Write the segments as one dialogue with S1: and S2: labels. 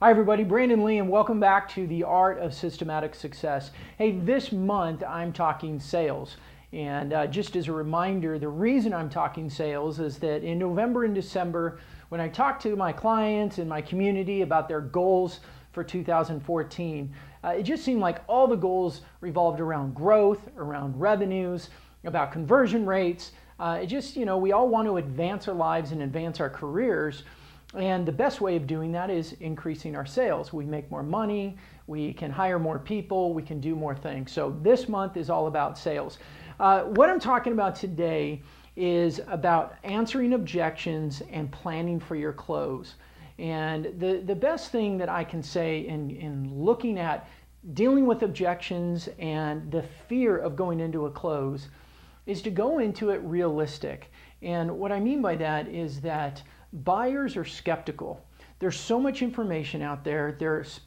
S1: Hi everybody, Brandon Lee, and welcome back to the Art of Systematic Success. Hey, this month I'm talking sales. And just as a reminder, the reason I'm talking sales is that in November and December, when I talk to my clients and my community about their goals for 2014, it just seemed like all the goals revolved around growth, around revenues, about conversion rates. We all want to advance our lives and advance our careers. And the best way of doing that is increasing our sales. We make more money, we can hire more people, we can do more things. So this month is all about sales. What I'm talking about today is about answering objections and planning for your close. And the best thing that I can say in looking at dealing with objections and the fear of going into a close is to go into it realistic. And what I mean by that is that buyers are skeptical. There's so much information out there.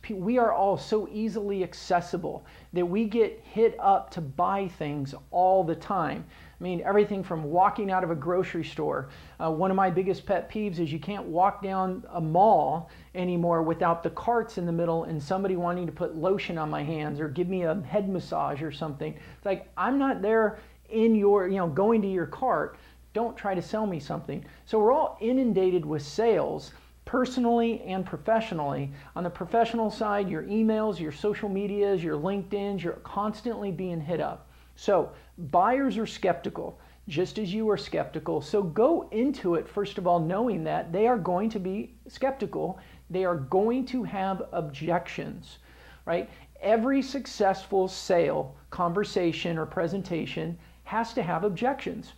S1: We are all so easily accessible that we get hit up to buy things all the time. I mean, everything from walking out of a grocery store. One of my biggest pet peeves is you can't walk down a mall anymore without the carts in the middle and somebody wanting to put lotion on my hands or give me a head massage or something. It's like, I'm not there in your, going to your cart. Don't try to sell me something. So we're all inundated with sales, personally and professionally. On the professional side, your emails, your social medias, your LinkedIns, you're constantly being hit up. So buyers are skeptical, just as you are skeptical. So go into it, first of all, knowing that they are going to be skeptical. They are going to have objections, right? Every successful sale, conversation, or presentation has to have objections.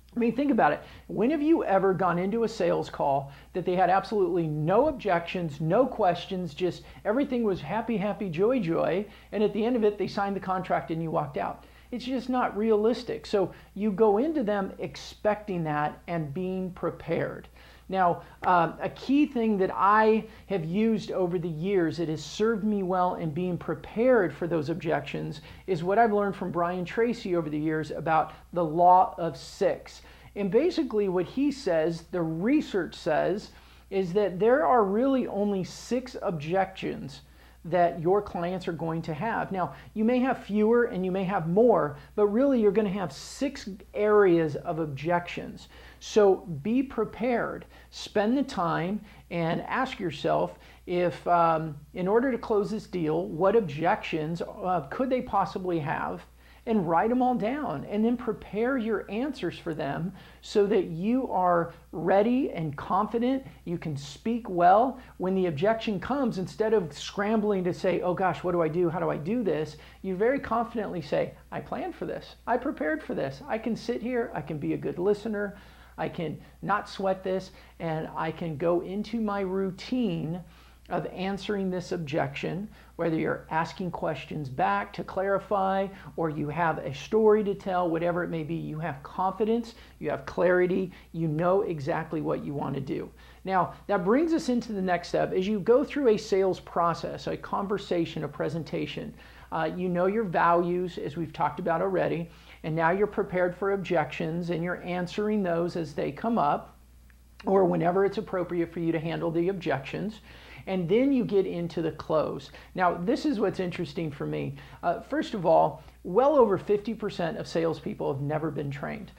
S1: I mean, think about it. When have you ever gone into a sales call that they had absolutely no objections, no questions, just everything was happy, happy, joy, joy, and at the end of it, they signed the contract and you walked out? It's just not realistic. So you go into them expecting that and being prepared. Now, a key thing that I have used over the years that has served me well in being prepared for those objections is what I've learned from Brian Tracy over the years about the law of six. And basically what he says, the research says, is that there are really only 6 objections that your clients are going to have. Now, you may have fewer and you may have more, but really you're going to have 6 areas of objections. So be prepared. Spend the time and ask yourself if, in order to close this deal, what objections could they possibly have? And write them all down and then prepare your answers for them so that you are ready and confident. You can speak well. When the objection comes, instead of scrambling to say, oh gosh, what do I do? How do I do this? You very confidently say, I planned for this. I prepared for this. I can sit here. I can be a good listener. I can not sweat this, and I can go into my routine of answering this objection, whether you're asking questions back to clarify or you have a story to tell, whatever it may be. You have confidence, you have clarity, you know exactly what you want to do. Now, that brings us into the next step. As you go through a sales process, a conversation, a presentation, you know your values, as we've talked about already, and now you're prepared for objections and you're answering those as they come up or whenever it's appropriate for you to handle the objections. And then you get into the close. Now, this is what's interesting for me. First of all, well over 50% of salespeople have never been trained.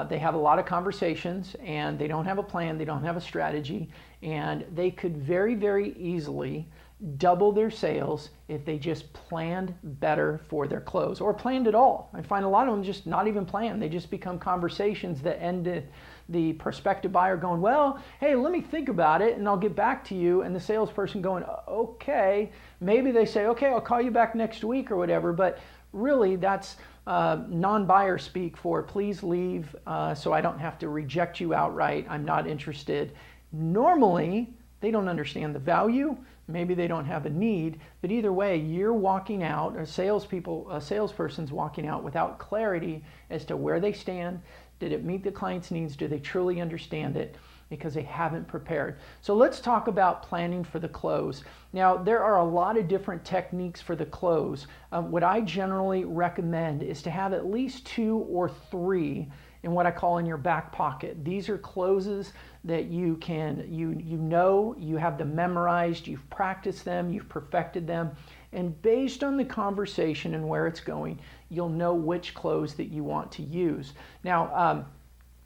S1: They have a lot of conversations and they don't have a plan, they don't have a strategy, and they could very, very easily double their sales if they just planned better for their close or planned at all. I find a lot of them just not even planned. They just become conversations that end in the prospective buyer going, well, hey, let me think about it and I'll get back to you. And the salesperson going, okay. Maybe they say, okay, I'll call you back next week or whatever. But really that's non-buyer speak for please leave so I don't have to reject you outright. I'm not interested. Normally, they don't understand the value. Maybe they don't have a need, but either way, you're walking out, a salesperson's walking out without clarity as to where they stand. Did it meet the client's needs? Do they truly understand it? Because they haven't prepared. So let's talk about planning for the close. Now, there are a lot of different techniques for the close. What I generally recommend is to have at least 2 or 3 in what I call in your back pocket. These are closes that you know, you have them memorized, you've practiced them, you've perfected them, and based on the conversation and where it's going, you'll know which close that you want to use. Now,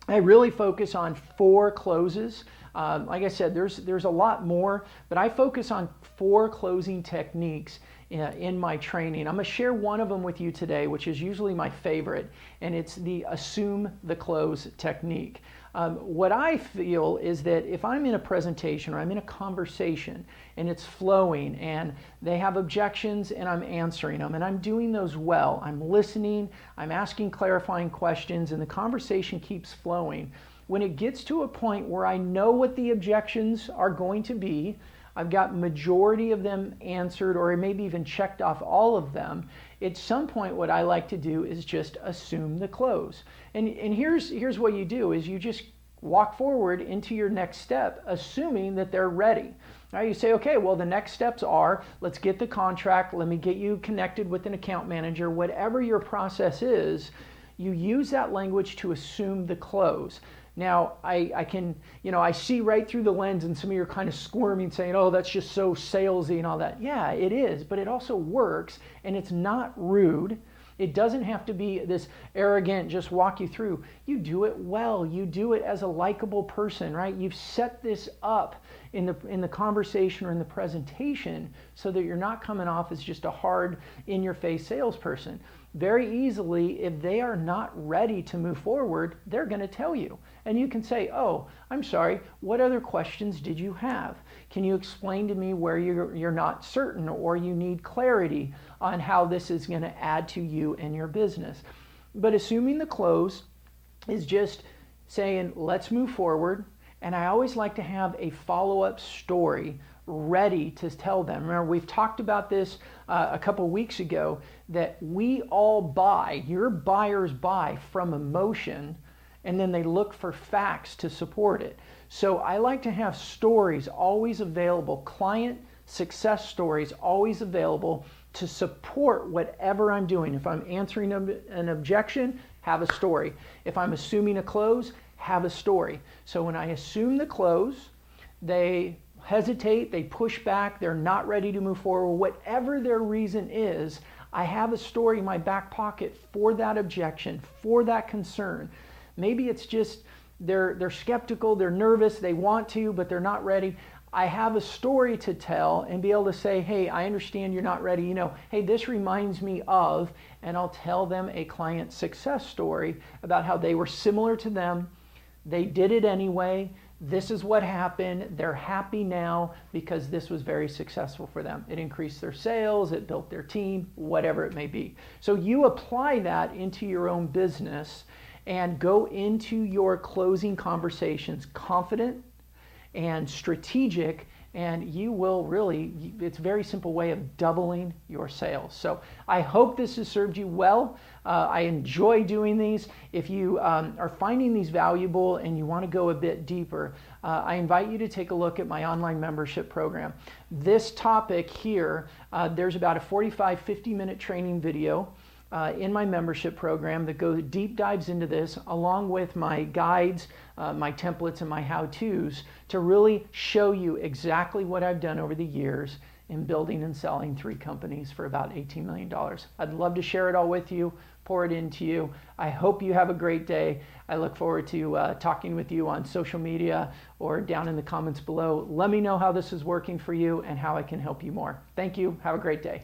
S1: I really focus on 4 closes. Like I said, there's a lot more, but I focus on 4 closing techniques in my training. I'm going to share one of them with you today, which is usually my favorite, and it's the assume the close technique. What I feel is that if I'm in a presentation or I'm in a conversation and it's flowing and they have objections and I'm answering them and I'm doing those well, I'm listening, I'm asking clarifying questions, and the conversation keeps flowing. When it gets to a point where I know what the objections are going to be, I've got majority of them answered or maybe even checked off all of them, at some point what I like to do is just assume the close. And here's what you do is you just walk forward into your next step assuming that they're ready. Now you say, okay, well the next steps are, let's get the contract, let me get you connected with an account manager, whatever your process is, you use that language to assume the close. Now, I can, I see right through the lens and some of you are kind of squirming saying, oh, that's just so salesy and all that. Yeah, it is, but it also works and it's not rude. It doesn't have to be this arrogant, just walk you through. You do it well. You do it as a likable person, right? You've set this up in the conversation or in the presentation so that you're not coming off as just a hard, in-your-face salesperson. Very easily, if they are not ready to move forward, they're going to tell you. And you can say, oh, I'm sorry, what other questions did you have? Can you explain to me where you're not certain or you need clarity on how this is going to add to you and your business? But assuming the close is just saying, let's move forward. And I always like to have a follow-up story ready to tell them. Remember, we've talked about this a couple weeks ago, that we all buy, your buyers buy from emotion, and then they look for facts to support it. So I like to have stories always available, client success stories always available to support whatever I'm doing. If I'm answering an objection, have a story. If I'm assuming a close, have a story. So when I assume the close, they hesitate, they push back, they're not ready to move forward, whatever their reason is, I have a story in my back pocket for that objection, for that concern. Maybe it's just they're skeptical, they're nervous, they want to, but they're not ready. I have a story to tell and be able to say, hey, I understand you're not ready. Hey, this reminds me of, and I'll tell them a client success story about how they were similar to them. They did it anyway. This is what happened. They're happy now because this was very successful for them. It increased their sales, it built their team, whatever it may be. So you apply that into your own business and go into your closing conversations confident and strategic, and you will really, it's a very simple way of doubling your sales. So I hope this has served you well. I enjoy doing these. If you are finding these valuable and you want to go a bit deeper, I invite you to take a look at my online membership program. This topic here, there's about a 50-minute training video in my membership program that goes deep dives into this, along with my guides, my templates, and my how-tos to really show you exactly what I've done over the years in building and selling 3 companies for about $18 million. I'd love to share it all with you, pour it into you. I hope you have a great day. I look forward to talking with you on social media or down in the comments below. Let me know how this is working for you and how I can help you more. Thank you. Have a great day.